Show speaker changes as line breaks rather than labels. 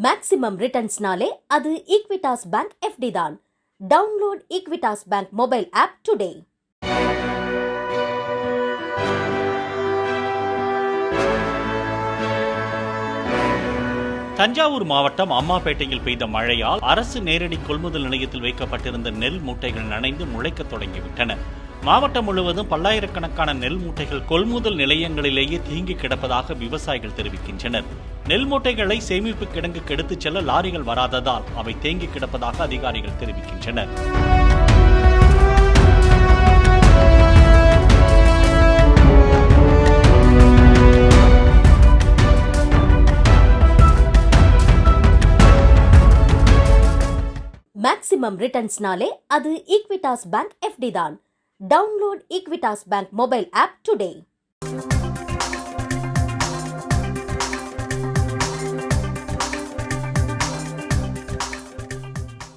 Maximum ரிட்டர்ன்ஸ்னாலே அது Equitas bank FD தான். Download Equitas bank mobile app today.
Thanjavur மாவட்டம் அம்மாபேட்டையில் பெய்த மழையால் அரசு நேரடி கொள்முதல் நிலையத்தில் வைக்கப்பட்டிருந்த நெல் மூட்டைகள் நனைந்து முளைக்க தொடங்கிவிட்டன. மாவட்டம் முழுவதும் பல்லாயிரக்கணக்கான நெல் மூட்டைகள் கொள்முதல் நிலையங்களிலேயே தேங்கி கிடப்பதாக விவசாயிகள் தெரிவிக்கின்றனர். நெல் மூட்டைகளை சேமிப்பு கிடங்குக்கு எடுத்துச் செல்ல லாரிகள் வராததால் அவை தேங்கி கிடப்பதாக அதிகாரிகள் தெரிவிக்கின்றனர்.
மேக்ஸிமம் ரிட்டர்ன்ஸ்னாலே அது ஈக்விட்டாஸ் பேங்க் எஃப்டி தான். Download Equitas bank mobile app today.